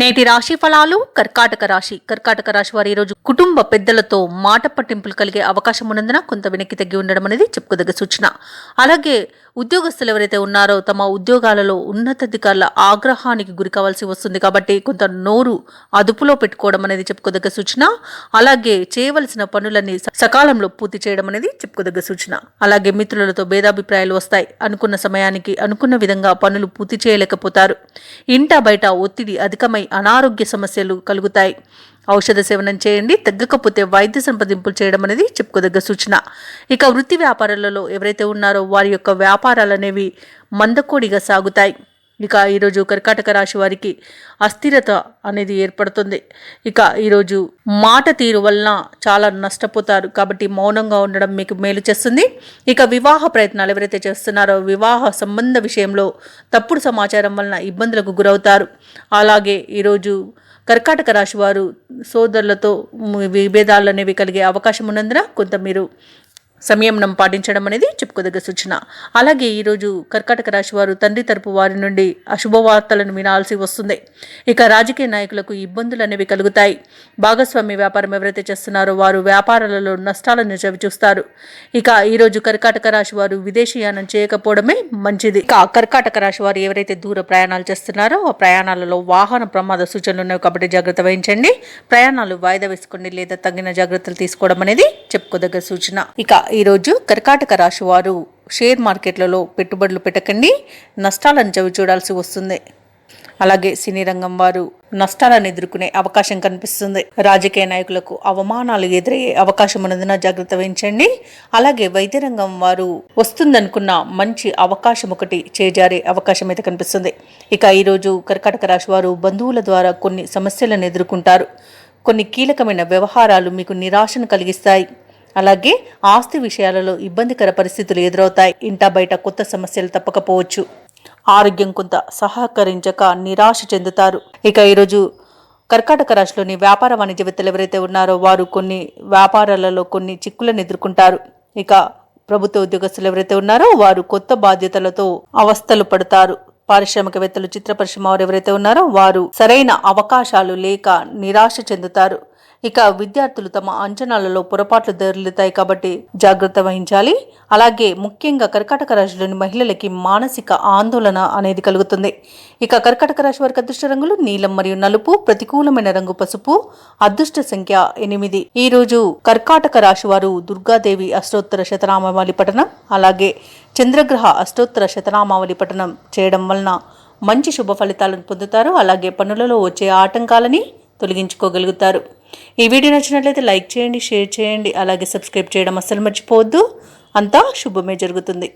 నేటి రాశి ఫలాలు. కర్కాటక రాశి వారు ఈరోజు కుటుంబ పెద్దలతో మాట పట్టింపులు కలిగే అవకాశం ఉన్నందున కొంత వెనక్కి తగ్గి ఉండడం అనేది చెప్పుకోదగ్గ సూచన. అలాగే ఉద్యోగస్తులు ఎవరైతే ఉన్నారో తమ ఉద్యోగాలలో ఉన్నతాధికారుల ఆగ్రహానికి గురి కావాల్సి వస్తుంది కాబట్టి కొంత నోరు అదుపులో పెట్టుకోవడం అనేది చెప్పుకోదగ్గ సూచన. అలాగే చేయవలసిన పనులన్నీ సకాలంలో పూర్తి చేయడం అనేది చెప్పుకోదగ్గ సూచన. అలాగే మిత్రులతో భేదాభిప్రాయాలు వస్తాయి. అనుకున్న సమయానికి అనుకున్న విధంగా పనులు పూర్తి చేయలేకపోతారు. ఇంట బయట ఒత్తిడి అధికమై అనారోగ్య సమస్యలు కలుగుతాయి. ఔషధ సేవనం చేయండి. తగ్గకపోతే వైద్య సంప్రదింపులు చేయడం అనేది చెప్పుకోదగ్గ సూచన. ఇక వృత్తి వ్యాపారాలలో ఎవరైతే ఉన్నారో వారి యొక్క వ్యాపారాలు అనేవి మందకోడిగా సాగుతాయి. ఇక ఈరోజు కర్కాటక రాశి వారికి అస్థిరత అనేది ఏర్పడుతుంది. ఇక ఈరోజు మాట తీరు వలన చాలా నష్టపోతారు కాబట్టి మౌనంగా ఉండడం మీకు మేలు చేస్తుంది. ఇక వివాహ ప్రయత్నాలు ఎవరైతే చేస్తున్నారో వివాహ సంబంధ విషయంలో తప్పుడు సమాచారం వలన ఇబ్బందులకు గురవుతారు. అలాగే ఈరోజు కర్కాటక రాశి వారు సోదరులతో విభేదాలు అనేవి కలిగే అవకాశం ఉన్నందున కొంత మీరు సంయమనం పాటించడం అనేది చెప్పుకోదగ్గ సూచన. అలాగే ఈరోజు కర్కాటక రాశి వారు తండ్రి తరపు వారి నుండి అశుభవార్తలను వినాల్సి వస్తుంది. ఇక రాజకీయ నాయకులకు ఇబ్బందులు అనేవి కలుగుతాయి. భాగస్వామ్య వ్యాపారం ఎవరైతే చేస్తున్నారో వారు వ్యాపారాలలో నష్టాలను చవిచూస్తారు. ఇక ఈరోజు కర్కాటక రాశి వారు విదేశీయానం చేయకపోవడమే మంచిది. ఇక కర్కాటక రాశి వారు ఎవరైతే దూర ప్రయాణాలు చేస్తున్నారో ఆ ప్రయాణాలలో వాహన ప్రమాద సూచనలు ఉన్నాయి కాబట్టి జాగ్రత్త వహించండి. ప్రయాణాలు వాయిదా వేసుకోండి లేదా తగిన జాగ్రత్తలు తీసుకోవడం అనేది చెప్పుకోదగ్గ సూచన. ఇక ఈరోజు కర్కాటక రాశి వారు షేర్ మార్కెట్లలో పెట్టుబడులు పెట్టకండి, నష్టాలను చవి చూడాల్సి వస్తుంది. అలాగే సినీ రంగం వారు నష్టాలను ఎదుర్కొనే అవకాశం కనిపిస్తుంది. రాజకీయ నాయకులకు అవమానాలు ఎదురయ్యే అవకాశం ఉన్నందున జాగ్రత్త వహించండి. అలాగే వైద్య రంగం వారు వస్తుందనుకున్న మంచి అవకాశం ఒకటి చేజారే అవకాశం అయితే కనిపిస్తుంది. ఇక ఈరోజు కర్కాటక రాశి వారు బంధువుల ద్వారా కొన్ని సమస్యలను ఎదుర్కొంటారు. కొన్ని కీలకమైన వ్యవహారాలు మీకు నిరాశను కలిగిస్తాయి. అలాగే ఆస్తి విషయాలలో ఇబ్బందికర పరిస్థితులు ఎదురవుతాయి. ఇంటా బయట కొత్త సమస్యలు తప్పకపోవచ్చు. ఆరోగ్యం కొంత సహకరించక నిరాశ చెందుతారు. ఇక ఈరోజు కర్కాటక రాశిలోని వ్యాపార వాణిజ్యవేత్తలు ఎవరైతే ఉన్నారో వారు కొన్ని వ్యాపారాలలో కొన్ని చిక్కులను ఎదుర్కొంటారు. ఇక ప్రభుత్వ ఉద్యోగస్తులు ఎవరైతే ఉన్నారో వారు కొత్త బాధ్యతలతో అవస్థలు పడతారు. పారిశ్రామికవేత్తలు చిత్ర పరిశ్రమ వారు ఎవరైతే ఉన్నారో వారు సరైన అవకాశాలు లేక నిరాశ చెందుతారు. ఇక విద్యార్థులు తమ అంచనాలలో పొరపాట్లు దొర్లుతాయి కాబట్టి జాగ్రత్త వహించాలి. అలాగే ముఖ్యంగా కర్కాటక రాశిలోని మహిళలకి మానసిక ఆందోళన అనేది కలుగుతుంది. ఇక కర్కాటక రాశి వారికి అదృష్ట రంగులు నీలం మరియు నలుపు, ప్రతికూలమైన రంగు పసుపు, అదృష్ట సంఖ్య 8. ఈ రోజు కర్కాటక రాశి వారు దుర్గాదేవి అష్టోత్తర శతనామావళి పఠనం అలాగే చంద్రగ్రహ అష్టోత్తర శతనామావళి పఠనం చేయడం వలన మంచి శుభ ఫలితాలను పొందుతారు. అలాగే పనులలో వచ్చే ఆటంకాలని తొలగించుకోగలుగుతారు. ఈ వీడియో నచ్చినట్లయితే లైక్ చేయండి, షేర్ చేయండి, అలాగే సబ్స్క్రైబ్ చేయడం అస్సలు మర్చిపోవద్దు. అంతా శుభమే జరుగుతుంది.